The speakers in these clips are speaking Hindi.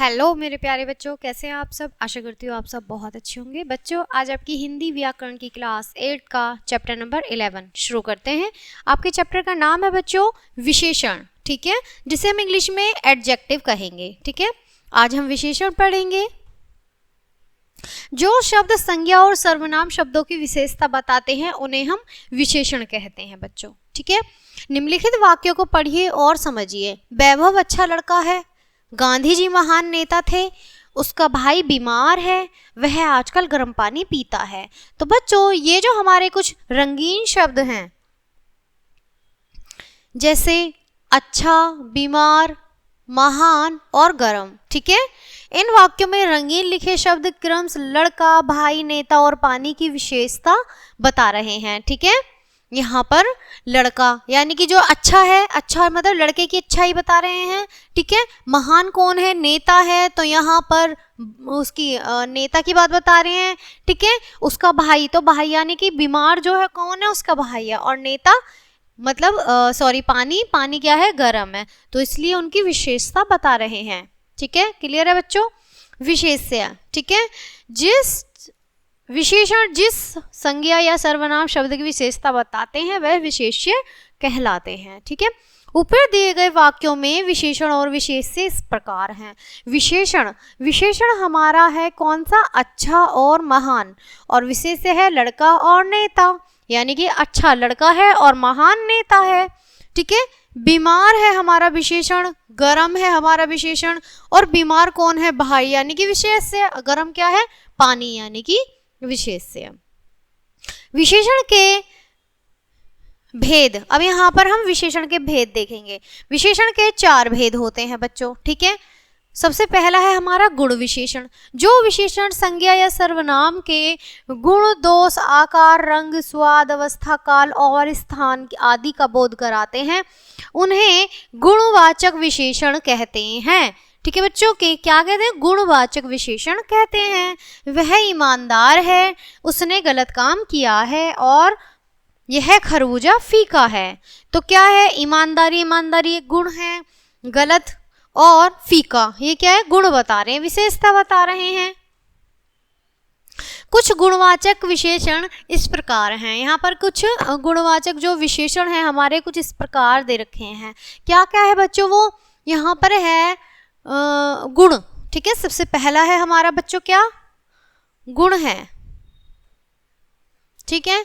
हेलो मेरे प्यारे बच्चों, कैसे हैं आप सब। आशा करती हूँ आप सब बहुत अच्छे होंगे। बच्चों, आज आपकी हिंदी व्याकरण की क्लास 8 का चैप्टर नंबर 11 शुरू करते हैं। आपके चैप्टर का नाम है बच्चों विशेषण, ठीक है, जिसे हम इंग्लिश में एडजेक्टिव कहेंगे। ठीक है, आज हम विशेषण पढ़ेंगे। जो शब्द संज्ञा और सर्वनाम शब्दों की विशेषता बताते हैं उन्हें हम विशेषण कहते हैं बच्चों। ठीक है, निम्नलिखित वाक्यों को पढ़िए और समझिए। वैभव अच्छा लड़का है, गांधी जी महान नेता थे, उसका भाई बीमार है, वह आजकल गर्म पानी पीता है। तो बच्चों, ये जो हमारे कुछ रंगीन शब्द हैं जैसे अच्छा, बीमार, महान और गर्म, ठीक है, इन वाक्यों में रंगीन लिखे शब्द क्रमश लड़का, भाई, नेता और पानी की विशेषता बता रहे हैं। ठीक है, यहाँ पर लड़का यानी कि जो अच्छा है, अच्छा मतलब लड़के की अच्छाई बता रहे हैं। ठीक है, महान कौन है, नेता है, तो यहाँ पर उसकी नेता की बात बता रहे हैं। ठीक है, उसका भाई, तो भाई यानी कि बीमार जो है कौन है, उसका भाई है, और नेता मतलब पानी क्या है, गर्म है, तो इसलिए उनकी विशेषता बता रहे हैं। ठीक है, क्लियर है बच्चों। विशेष्य, ठीक है, जिस विशेषण जिस संज्ञा या सर्वनाम शब्द की विशेषता बताते हैं वह विशेष्य कहलाते हैं। ठीक है, ऊपर दिए गए वाक्यों में विशेषण और विशेष्य इस प्रकार हैं। विशेषण हमारा है कौन सा, अच्छा और महान, और विशेष्य है लड़का और नेता, यानी कि अच्छा लड़का है और महान नेता है। ठीक है, बीमार है हमारा विशेषण, गरम है हमारा विशेषण, और बीमार कौन है, भाई यानी कि विशेष्य, गरम क्या है, पानी यानी कि विशेष्य। विशेषण के भेद, अब यहाँ पर हम विशेषण के भेद देखेंगे। विशेषण के 4 भेद होते हैं बच्चों। ठीक है, सबसे पहला है हमारा गुण विशेषण। जो विशेषण संज्ञा या सर्वनाम के गुण, दोष, आकार, रंग, स्वाद, अवस्था, काल और स्थान आदि का बोध कराते हैं उन्हें गुणवाचक विशेषण कहते हैं। ठीक है बच्चों, के क्या कहते हैं, गुणवाचक विशेषण कहते हैं। वह ईमानदार है, उसने गलत काम किया है, और यह खरबूजा फीका है। तो क्या है, ईमानदारी, ईमानदारी एक गुण है, गलत और फीका ये क्या है, गुण बता रहे हैं, विशेषता बता रहे हैं। कुछ गुणवाचक विशेषण इस प्रकार हैं। यहाँ पर कुछ गुणवाचक जो विशेषण हैं हमारे कुछ इस प्रकार दे रखे हैं। क्या क्या है बच्चों, वो यहाँ पर है गुण। ठीक है, सबसे पहला है हमारा बच्चों क्या, गुण है। ठीक है,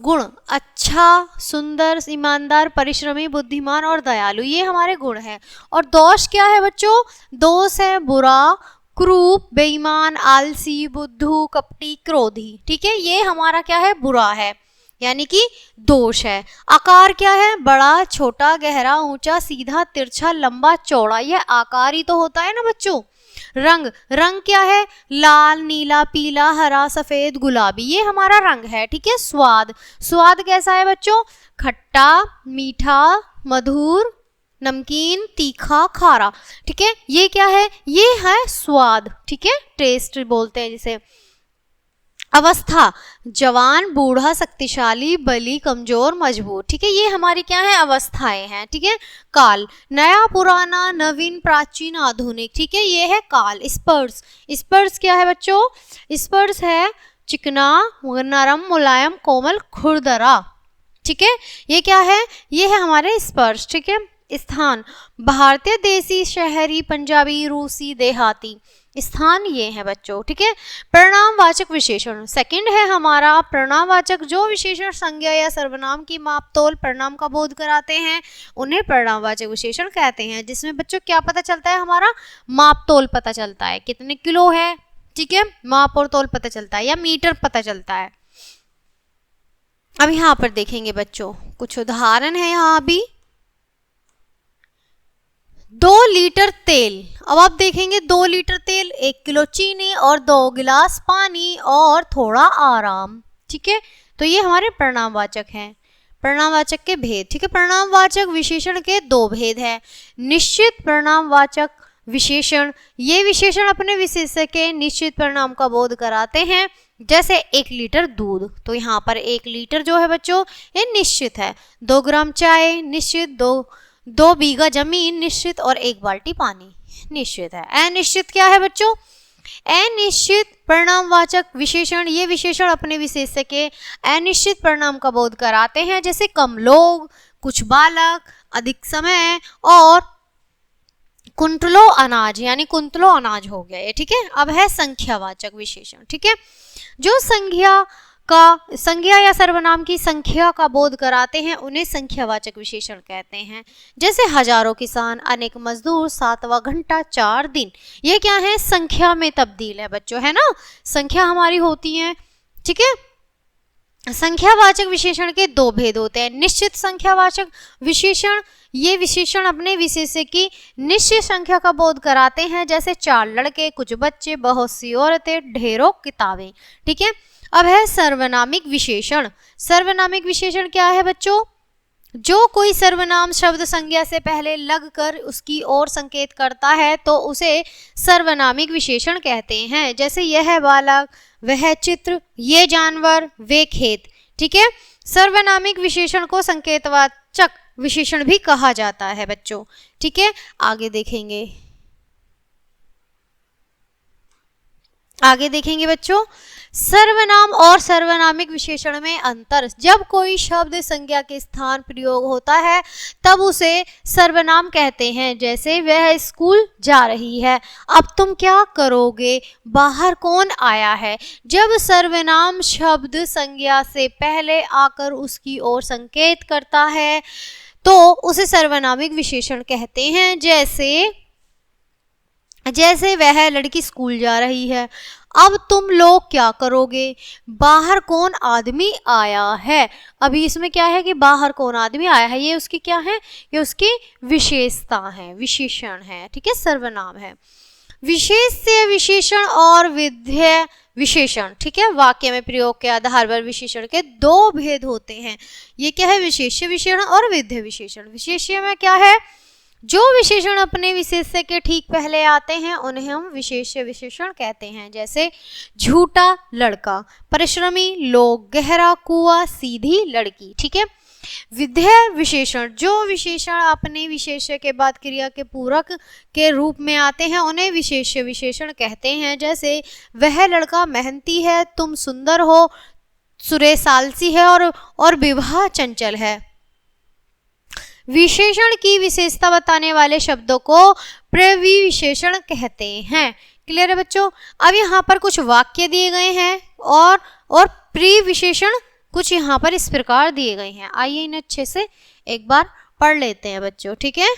गुण अच्छा, सुंदर, ईमानदार, परिश्रमी, बुद्धिमान और दयालु, ये हमारे गुण हैं। और दोष क्या है बच्चों, दोष है बुरा, क्रूर, बेईमान, आलसी, बुद्धू, कपटी, क्रोधी। ठीक है, ये हमारा क्या है, बुरा है यानी कि दोष है। आकार क्या है, बड़ा, छोटा, गहरा, ऊंचा, सीधा, तिरछा, लंबा, चौड़ा, यह आकार ही तो होता है ना बच्चों। रंग क्या है, लाल, नीला, पीला, हरा, सफेद, गुलाबी, ये हमारा रंग है। ठीक है, स्वाद कैसा है बच्चों, खट्टा, मीठा, मधुर, नमकीन, तीखा, खारा। ठीक है, ये क्या है, ये है स्वाद। ठीक है, टेस्ट बोलते हैं जिसे। अवस्था, जवान, बूढ़ा, शक्तिशाली, बली, कमजोर, मजबूत। ठीक है, ये हमारी क्या है, अवस्थाएं हैं। ठीक है, काल, नया, पुराना, नवीन, प्राचीन, आधुनिक। ठीक है, ये है काल। स्पर्श क्या है बच्चों, स्पर्श है चिकना, नरम, मुलायम, कोमल, खुरदरा। ठीक है, ये क्या है, ये है हमारे स्पर्श। ठीक है, स्थान, भारतीय, देसी, शहरी, पंजाबी, रूसी, देहाती, स्थान ये है बच्चों। ठीक है, परिणामवाचक विशेषण सेकंड है हमारा परिणामवाचक। जो विशेषण संज्ञा या सर्वनाम की मापतोल परिणाम का बोध कराते हैं उन्हें परिणामवाचक विशेषण कहते हैं। जिसमें बच्चों क्या पता चलता है, हमारा मापतोल पता चलता है, कितने किलो है। ठीक है, माप और तोल पता चलता है, या मीटर पता चलता है। अब यहाँ पर देखेंगे बच्चों कुछ उदाहरण है। यहाँ भी 2 लीटर तेल, अब आप देखेंगे 2 लीटर तेल, 1 किलो चीनी और 2 गिलास पानी और थोड़ा आराम। ठीक है, तो ये हमारे परिणामवाचक हैं, परिणामवाचक के भेद। ठीक है, परिणामवाचक विशेषण के 2 भेद हैं। निश्चित परिणामवाचक विशेषण, ये विशेषण अपने विशेष्य के निश्चित परिणाम का बोध कराते हैं। जैसे 1 लीटर दूध, तो यहाँ पर 1 लीटर जो है बच्चों ये निश्चित है। 2 ग्राम चाय निश्चित, 2 बीघा जमीन निश्चित, और 1 बाल्टी पानी निश्चित है। अनिश्चित क्या है बच्चों? अनिश्चित परिणामवाचक विशेषण, ये विशेषण अपने विशेष्य के अनिश्चित परिणाम का बोध कराते हैं, जैसे कम लोग, कुछ बालक, अधिक समय और कुंतलों अनाज, यानी कुंतलों अनाज हो गया ये, ठीक है। अब है संख्यावाचक विशेषण, ठीक है, जो संज्ञा या सर्वनाम की संख्या का बोध कराते हैं उन्हें संख्यावाचक विशेषण कहते हैं, जैसे हजारों किसान, अनेक मजदूर, 7वां घंटा, 4 दिन। ये क्या है? संख्या में तब्दील है बच्चों, है ना, संख्या हमारी होती है, ठीक है। संख्यावाचक विशेषण के दो भेद होते हैं। निश्चित संख्यावाचक विशेषण, ये विशेषण अपने विशेष्य की निश्चित संख्या का बोध कराते हैं, जैसे 4 लड़के, कुछ बच्चे, बहुत सी औरतें, ढेरों किताबें, ठीक है। अब है सर्वनामिक विशेषण। सर्वनामिक विशेषण क्या है बच्चों? जो कोई सर्वनाम शब्द संज्ञा से पहले लगकर उसकी ओर संकेत करता है तो उसे सर्वनामिक विशेषण कहते हैं, जैसे यह बालक, वह चित्र, ये जानवर, वे खेत, ठीक है। सर्वनामिक विशेषण को संकेतवाचक विशेषण भी कहा जाता है बच्चों, ठीक है। आगे देखेंगे बच्चों, सर्वनाम और सर्वनामिक विशेषण में अंतर। जब कोई शब्द संज्ञा के स्थान प्रयोग होता है तब उसे सर्वनाम कहते हैं, जैसे वह स्कूल जा रही है, अब तुम क्या करोगे, बाहर कौन आया है। जब सर्वनाम शब्द संज्ञा से पहले आकर उसकी ओर संकेत करता है तो उसे सर्वनामिक विशेषण कहते हैं, जैसे वह लड़की स्कूल जा रही है, अब तुम लोग क्या करोगे, बाहर कौन आदमी आया है। अभी इसमें क्या है कि बाहर कौन आदमी आया है, ये उसकी क्या है, ये उसकी विशेषता है, विशेषण है, ठीक है, सर्वनाम है। विशेष्य विशेषण और विधेय विशेषण, ठीक है, वाक्य में प्रयोग के आधार पर विशेषण के दो भेद होते हैं। ये क्या है? विशेष्य विशेषण और विधेय विशेषण। विशेष्य में क्या है? जो विशेषण अपने विशेष्य के ठीक पहले आते हैं उन्हें हम विशेष्य विशेषण कहते हैं, जैसे झूठा लड़का, परिश्रमी लोग, गहरा कुआं, सीधी लड़की, ठीक है। विधेय विशेषण, जो विशेषण अपने विशेष्य के बाद क्रिया के पूरक के रूप में आते हैं उन्हें विशेष्य विशेषण कहते हैं, जैसे वह लड़का मेहनती है, तुम सुंदर हो, सुरेश आलसी है और विवाह चंचल है। विशेषण की विशेषता बताने वाले शब्दों को प्रविशेषण कहते हैं। क्लियर है बच्चों? अब यहाँ पर कुछ वाक्य दिए गए हैं और प्रविशेषण कुछ यहाँ पर इस प्रकार दिए गए हैं। आइए इन्हें अच्छे से एक बार पढ़ लेते हैं बच्चों, ठीक है।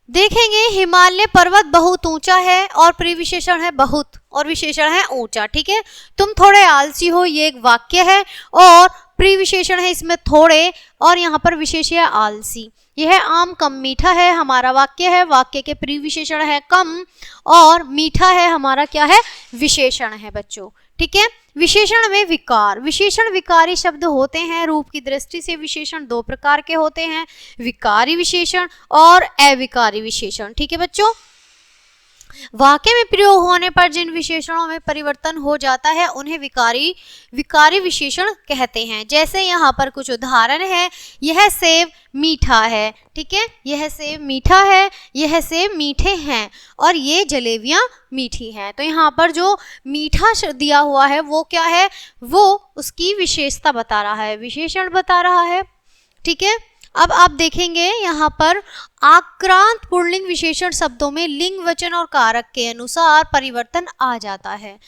देखेंगे हिमालय पर्वत बहुत ऊंचा है और प्रविशेषण है बहुत और विशेषण है ऊंचा, ठीक है। तुम थोड़े आलसी हो, ये एक वाक्य है और प्रविशेषण है इसमें थोड़े और यहाँ पर विशेष्य है आलसी। यह आम कम मीठा है हमारा वाक्य है, वाक्य के प्रविशेषण है कम और मीठा है हमारा क्या है? विशेषण है बच्चों, ठीक है। विशेषण में विकार, विशेषण विकारी शब्द होते हैं। रूप की दृष्टि से विशेषण दो प्रकार के होते हैं, विकारी विशेषण और अविकारी विशेषण, ठीक है बच्चों। वाक्य में प्रयोग होने पर जिन विशेषणों में परिवर्तन हो जाता है उन्हें विकारी विशेषण कहते हैं। जैसे यहाँ पर कुछ उदाहरण है, यह सेब मीठा है, ठीक है, यह सेब मीठा है, यह सेब मीठे हैं और ये जलेबियां मीठी हैं। तो यहाँ पर जो मीठा दिया हुआ है वो क्या है? वो उसकी विशेषता बता रहा है, विशेषण बता रहा है, ठीक है। अब आप देखेंगे यहाँ पर आक्रांत पुल्लिंग विशेषण शब्दों में लिंग, वचन और कारक के अनुसार परिवर्तन आ जाता है।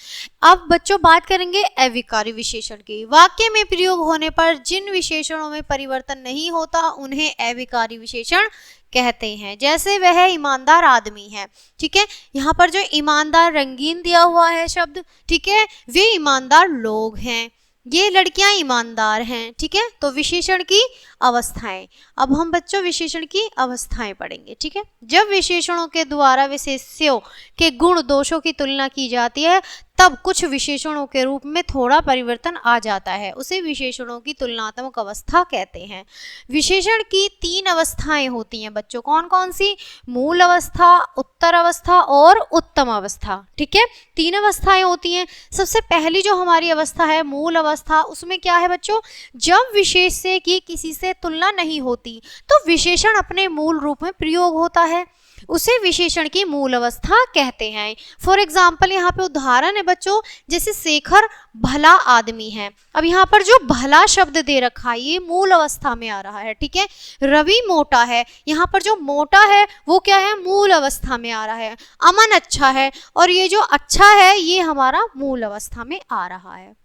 अब बच्चों बात करेंगे अविकारी विशेषण की। वाक्य में प्रयोग होने पर जिन विशेषणों में परिवर्तन नहीं होता उन्हें अविकारी विशेषण कहते हैं। जैसे वह ईमानदार आदमी है, ठीक है, यहाँ पर जो ईमानदार रंगीन दिया हुआ है शब्द, ठीक है, वे ईमानदार लोग हैं। ये लड़कियां ईमानदार हैं, ठीक है। तो विशेषण की अवस्थाएं, अब हम बच्चों विशेषण की अवस्थाएं पढ़ेंगे, ठीक है। जब विशेषणों के द्वारा विशेष्यों के गुण दोषों की तुलना की जाती है तब कुछ विशेषणों के रूप में थोड़ा परिवर्तन आ जाता है, उसे विशेषणों की तुलनात्मक अवस्था कहते हैं। विशेषण की 3 अवस्थाएं होती हैं बच्चों, कौन कौन सी? मूल अवस्था, उत्तर अवस्था और उत्तम अवस्था। ठीक है, 3 अवस्थाएं होती हैं। सबसे पहली जो हमारी अवस्था है मूल अवस्था, उसमें क्या है बच्चों? जब विशेष से की किसी से तुलना नहीं होती तो विशेषण अपने मूल रूप में प्रयोग होता है, उसे विशेषण की मूल अवस्था कहते हैं। फॉर एग्जाम्पल यहाँ पे उदाहरण है बच्चों, जैसे शेखर भला आदमी है। अब यहाँ पर जो भला शब्द दे रखा है ये मूल अवस्था में आ रहा है। ठीक है, रवि मोटा है, यहाँ पर जो मोटा है वो क्या है? मूल अवस्था में आ रहा है। अमन अच्छा है, और ये जो अच्छा है ये हमारा मूल अवस्था में आ रहा है।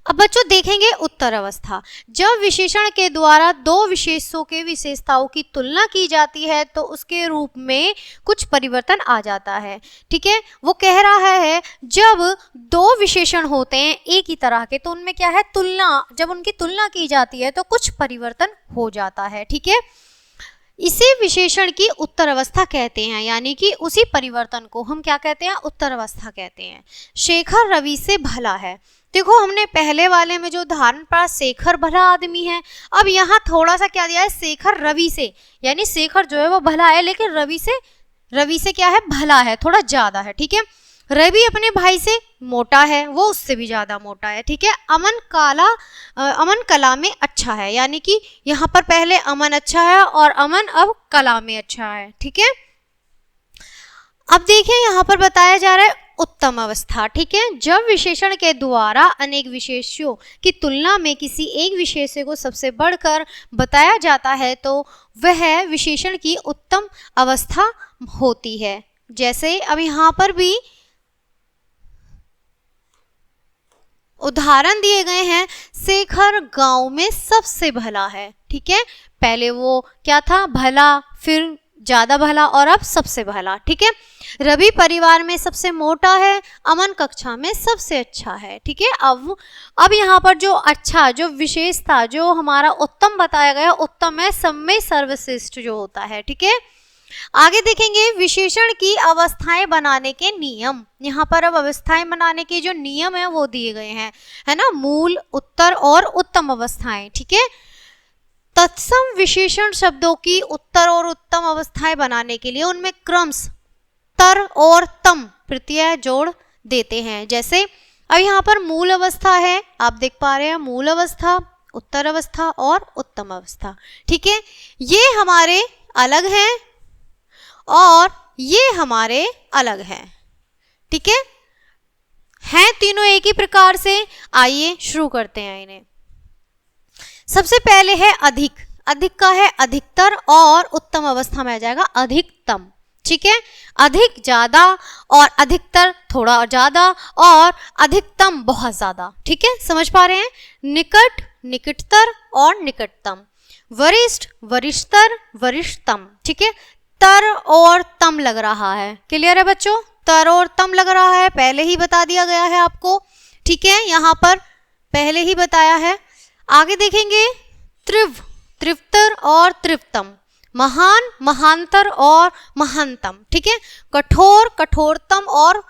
अब बच्चों देखेंगे उत्तर अवस्था। जब विशेषण के द्वारा 2 विशेषों के विशेषताओं की तुलना की जाती है तो उसके रूप में कुछ परिवर्तन आ जाता है। ठीक है, वो कह रहा है जब 2 विशेषण होते हैं एक ही तरह के तो उनमें क्या है? तुलना, जब उनकी तुलना की जाती है तो कुछ परिवर्तन हो जाता है। ठीक है, इसे विशेषण की उत्तर अवस्था कहते हैं, यानी कि उसी परिवर्तन को हम क्या कहते हैं? उत्तर अवस्था कहते हैं। शेखर रवि से भला है। देखो हमने पहले वाले में जो उदाहरण पढ़ा शेखर भला आदमी है, अब यहाँ थोड़ा सा क्या दिया है? शेखर रवि से, यानी शेखर जो है वो भला है लेकिन रवि से क्या है? भला है, थोड़ा ज्यादा है। ठीक है, रवि अपने भाई से मोटा है, वो उससे भी ज्यादा मोटा है। ठीक है, अमन कला में अच्छा है, यानी कि यहाँ पर पहले अमन अच्छा है और अमन अब कला में अच्छा है। ठीक है, अब देखिए यहाँ पर बताया जा रहा है उत्तम अवस्था। ठीक है, जब विशेषण के द्वारा अनेक विशेष्यों की तुलना में किसी एक विशेष्य को सबसे बढ़कर बताया जाता है तो वह विशेषण की उत्तम अवस्था होती है। जैसे अब यहाँ पर भी उदाहरण दिए गए हैं, शेखर गांव में सबसे भला है। ठीक है, पहले वो क्या था? भला, फिर ज्यादा भला और अब सबसे भला। ठीक है, रवि परिवार में सबसे मोटा है, अमन कक्षा में सबसे अच्छा है। ठीक है, अब यहाँ पर जो अच्छा, जो विशेषता, जो हमारा उत्तम बताया गया, उत्तम है सब में सर्वश्रेष्ठ जो होता है। ठीक है, आगे देखेंगे विशेषण की अवस्थाएं बनाने के नियम। यहाँ पर अब अवस्थाएं बनाने के जो नियम है वो दिए गए हैं, है ना? मूल, उत्तर और उत्तम अवस्थाएं। ठीक है, तत्सम विशेषण शब्दों की उत्तर और उत्तम अवस्थाएं बनाने के लिए उनमें क्रमश तर और तम प्रत्यय जोड़ देते हैं। जैसे अब यहाँ पर मूल अवस्था है, आप देख पा रहे हैं मूल अवस्था, उत्तर अवस्था और उत्तम अवस्था। ठीक है, ये हमारे अलग हैं और ये हमारे अलग हैं। ठीक है, हैं तीनों एक ही प्रकार से। आइए शुरू करते हैं इन्हें। सबसे पहले है अधिक। अधिक का है अधिकतर और उत्तम अवस्था में आ जाएगा अधिकतम। ठीक है, अधिक ज्यादा और अधिकतर थोड़ा ज्यादा और अधिकतम बहुत ज्यादा। ठीक है, समझ पा रहे हैं? निकट, निकटतर और निकटतम। वरिष्ठ, वरिष्ठतर, वरिष्ठतम। ठीक है, तर और तम लग रहा है। क्लियर है बच्चों? तर और तम लग रहा है, पहले ही बता दिया गया है आपको। ठीक है, यहाँ पर पहले ही बताया है। आगे देखेंगे त्रिव, त्रिवतर और त्रिवतम। महान, महांतर और महानतम। ठीक है, कठोर, कठोरतम और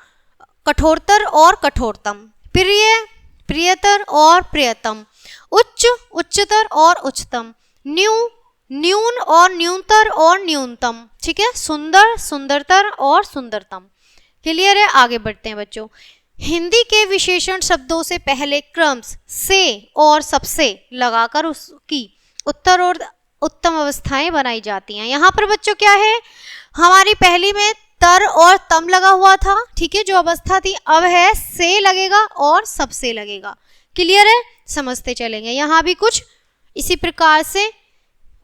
कठोरतर और कठोरतम। प्रिय, प्रियतर और प्रियतम। उच्च, उच्चतर और उच्चतम। न्यू, न्यून और न्यूनतर और न्यूनतम। ठीक है, सुंदर, सुंदरतर और सुंदरतम। क्लियर है? आगे बढ़ते हैं बच्चों। हिंदी के विशेषण शब्दों से पहले क्रम से और सबसे लगाकर उसकी उत्तर और उत्तम अवस्थाएं बनाई जाती हैं। यहाँ पर बच्चों क्या है? हमारी पहली में तर और तम लगा हुआ था। ठीक है, जो अवस्था थी, अब है से लगेगा और सबसे लगेगा। क्लियर है? समझते चलेंगे। यहाँ भी कुछ इसी प्रकार से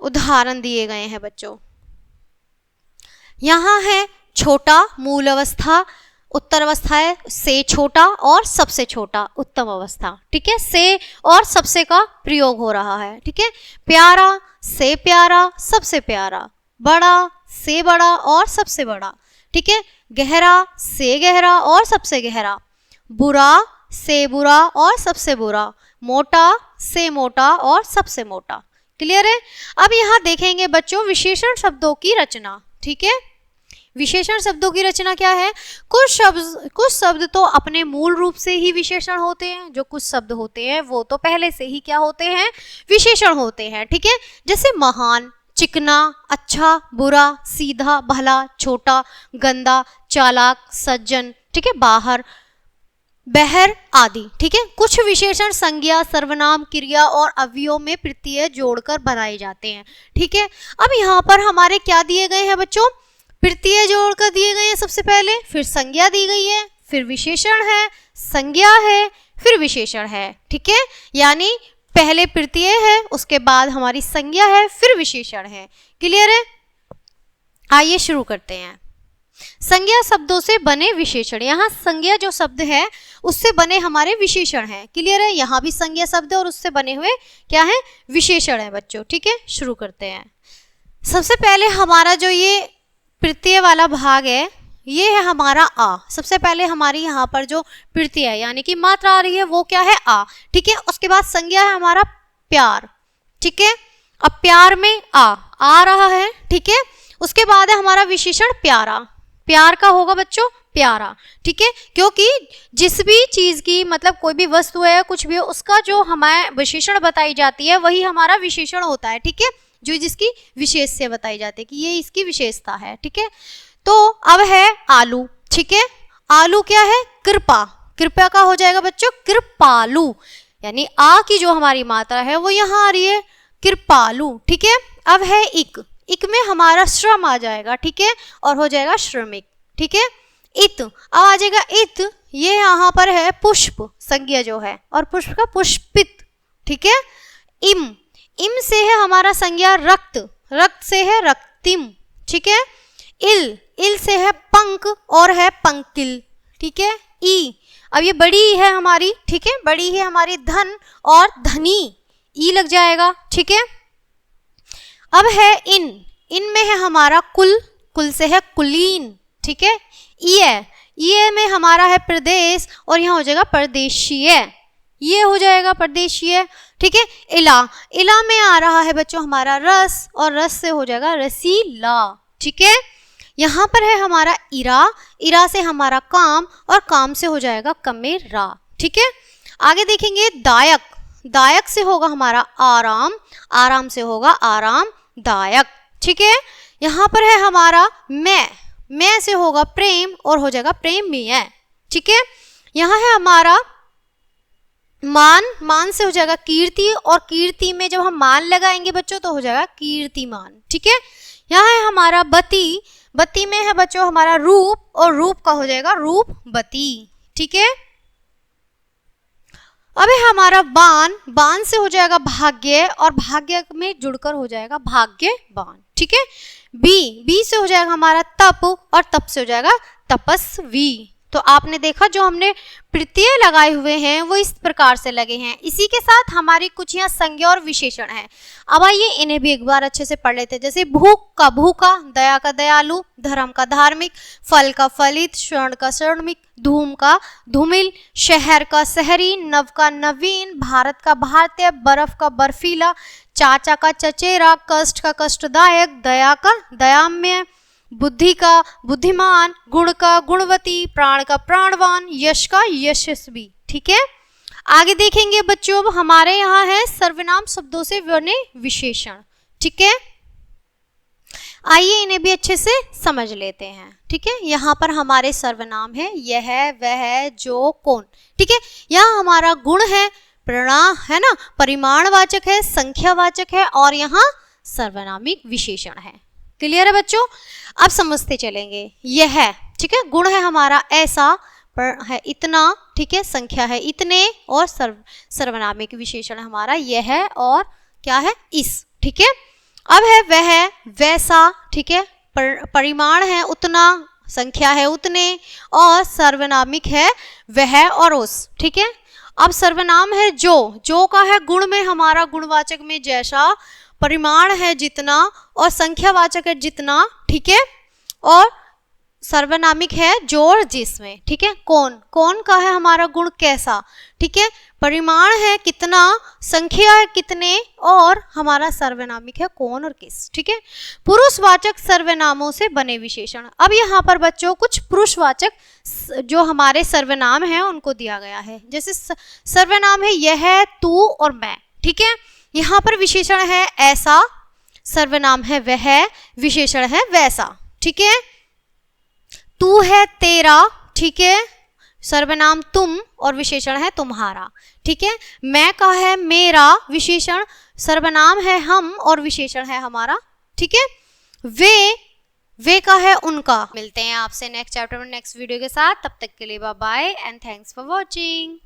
उदाहरण दिए गए हैं बच्चों। यहाँ है छोटा मूल अवस्था, उत्तर अवस्था है से छोटा और सबसे छोटा उत्तम अवस्था। ठीक है, से और सबसे का प्रयोग हो रहा है। ठीक है, प्यारा से प्यारा, सबसे प्यारा। बड़ा से बड़ा और सबसे बड़ा। ठीक है, गहरा से गहरा और सबसे गहरा। बुरा से बुरा और सबसे बुरा। मोटा से मोटा और सबसे मोटा। क्लियर है? अब यहाँ देखेंगे बच्चों विशेषण शब्दों की रचना। ठीक है, विशेषण शब्दों की रचना क्या है? कुछ शब्द तो अपने मूल रूप से ही विशेषण होते हैं, जो कुछ शब्द होते हैं वो तो पहले से ही क्या होते हैं? विशेषण होते हैं, ठीक है। जैसे महान, चिकना, अच्छा, बुरा, सीधा, भला, छोटा, गंदा, चालाक, सज्जन, ठीक है, बाहर, बहर आदि, ठीक है। कुछ विशेषण संज्ञा, सर्वनाम, क्रिया और अवयव में प्रत्यय जोड़कर बनाए जाते हैं, ठीक है। अब यहाँ पर हमारे क्या दिए गए हैं बच्चों? प्रत्यय जोड़कर दिए गए हैं सबसे पहले, फिर संज्ञा दी गई है, फिर विशेषण है, संज्ञा है, फिर विशेषण है, ठीक है। यानी पहले प्रत्यय है, उसके बाद हमारी संज्ञा है, फिर विशेषण है। क्लियर है? आइए शुरू करते हैं। संज्ञा शब्दों से बने विशेषण, यहाँ संज्ञा जो शब्द है उससे बने हमारे विशेषण हैं। क्लियर है? यहाँ भी संज्ञा शब्द है और उससे बने हुए क्या है? विशेषण है बच्चों, ठीक है। शुरू करते हैं। सबसे पहले हमारा जो ये प्रत्यय वाला भाग है ये है हमारा आ। सबसे पहले हमारी यहाँ पर जो प्रत्यय है यानी कि मात्रा आ रही है वो क्या है? आ, ठीक है। उसके बाद संज्ञा है हमारा प्यार, ठीक है। अब प्यार में आ रहा है, ठीक है। उसके बाद है हमारा विशेषण प्यारा, प्यार का होगा बच्चों प्यारा, ठीक है। क्योंकि जिस भी चीज की मतलब कोई भी वस्तु है कुछ भी उसका जो हमारे विशेषण बताई जाती है वही हमारा विशेषण होता है, ठीक है। जो जिसकी विशेष से बताई जाती है कि ये इसकी विशेषता है, ठीक है। तो अब है आलू, ठीक है। आलू क्या है? कृपा, कृपया का हो जाएगा बच्चों कृपालु, यानी आ की जो हमारी मात्रा है वो यहाँ आ रही है कृपालु, ठीक है। अब है इक, इक में हमारा श्रम आ जाएगा, ठीक है, और हो जाएगा श्रमिक, ठीक है। इत, अब आ जाएगा इत, ये यहाँ पर है पुष्प संज्ञा जो है, और पुष्प का पुष्पित, ठीक है। इम, इम से है हमारा संज्ञा रक्त, रक्त से है रक्तिम, ठीक है। इल, इल से है पंक और है पंकिल, ठीक है। ई, अब ये बड़ी है हमारी, ठीक है, बड़ी है हमारी धन और धनी, ई लग जाएगा, ठीक है। अब है इन, इन में है हमारा कुल, कुल से है कुलीन, ठीक है। ये में हमारा है प्रदेश और यहाँ हो जाएगा परदेशीय, ये हो जाएगा परदेशीय, ठीक है। इला, इला में आ रहा है बच्चों हमारा रस और रस से हो जाएगा रसीला, ठीक है। यहाँ पर है हमारा इरा, इरा से हमारा काम और काम से हो जाएगा कमेरा, ठीक है। आगे देखेंगे दायक, दायक से होगा हमारा आराम, आराम से होगा आरामदायक, ठीक है। यहाँ पर है हमारा मैं से होगा प्रेम और हो जाएगा प्रेमीय, ठीक है। यहाँ है हमारा मान, मान से हो जाएगा कीर्ति और कीर्ति में जब हम मान लगाएंगे बच्चों तो हो जाएगा कीर्तिमान, ठीक है। यहाँ है हमारा बती, बती में है बच्चों हमारा रूप और रूप का हो जाएगा रूपवती, ठीक है। अब है हमारा बाण, बाण से हो जाएगा भाग्य और भाग्य में जुड़कर हो जाएगा भाग्यवान, ठीक है। बी, बी से हो जाएगा हमारा तप और तप से हो जाएगा तपस्वी। तो आपने देखा जो हमने प्रत्यय लगाए हुए हैं वो इस प्रकार से लगे हैं। इसी के साथ हमारी कुछ यहाँ संज्ञा और विशेषण है। अब आइए इन्हें भी एक बार अच्छे से पढ़ लेते हैं। जैसे भूख का भूखा, दया का दयालु, धर्म का धार्मिक, फल का फलित, स्वर्ण का स्वर्णिक, धूम का धूमिल, शहर का शहरी, नव का नवीन, भारत का भारतीय, बर्फ का बर्फीला, चाचा का चचेरा, कष्ट का कष्टदायक, दया का दयाम्य, बुद्धि का बुद्धिमान, गुण का गुणवती, प्राण का प्राणवान, यश का यशस्वी, ठीक है। आगे देखेंगे बच्चों अब हमारे यहाँ है सर्वनाम शब्दों से बने विशेषण, ठीक है। आइए इन्हें भी अच्छे से समझ लेते हैं, ठीक है। यहाँ पर हमारे सर्वनाम है यह, वह, जो, कौन, ठीक है। यहाँ हमारा गुण है, प्रणाम है ना, परिमाणवाचक है, संख्यावाचक है और यहाँ सर्वनामिक विशेषण है। क्लियर है बच्चों? अब समझते चलेंगे। यह है, ठीक है, गुण है हमारा ऐसा, पर है इतना, ठीक है, संख्या है इतने और सर्वनामिक विशेषण हमारा यह है और क्या है इस, ठीक है। अब है वह, वैसा, ठीक है, परिमाण है उतना, संख्या है उतने और सर्वनामिक है वह और उस, ठीक है। अब सर्वनाम है जो, जो का है गुण में हमारा गुणवाचक में जैसा, परिमाण है जितना और संख्यावाचक है जितना, ठीक है, और सर्वनामिक है जो और जिसमें, ठीक है। कौन, कौन का है हमारा गुण कैसा, ठीक है। परिमाण है कितना, संख्या है कितने, और हमारा सर्वनामिक है कौन और किस, ठीक है। पुरुषवाचक सर्वनामों से बने विशेषण। अब यहाँ पर बच्चों कुछ पुरुषवाचक जो हमारे सर्वनाम हैं उनको दिया गया है। जैसे सर्वनाम है यह, तू और मैं, ठीक है। यहाँ पर विशेषण है ऐसा, सर्वनाम है वह, विशेषण है वैसा, ठीक है। तू है तेरा, ठीक है, सर्वनाम तुम और विशेषण है तुम्हारा, ठीक है। मैं का है मेरा, विशेषण, सर्वनाम है हम और विशेषण है हमारा, ठीक है। वे का है उनका। मिलते हैं आपसे नेक्स्ट चैप्टर में नेक्स्ट वीडियो के साथ, तब तक के लिए bye bye and thanks for watching.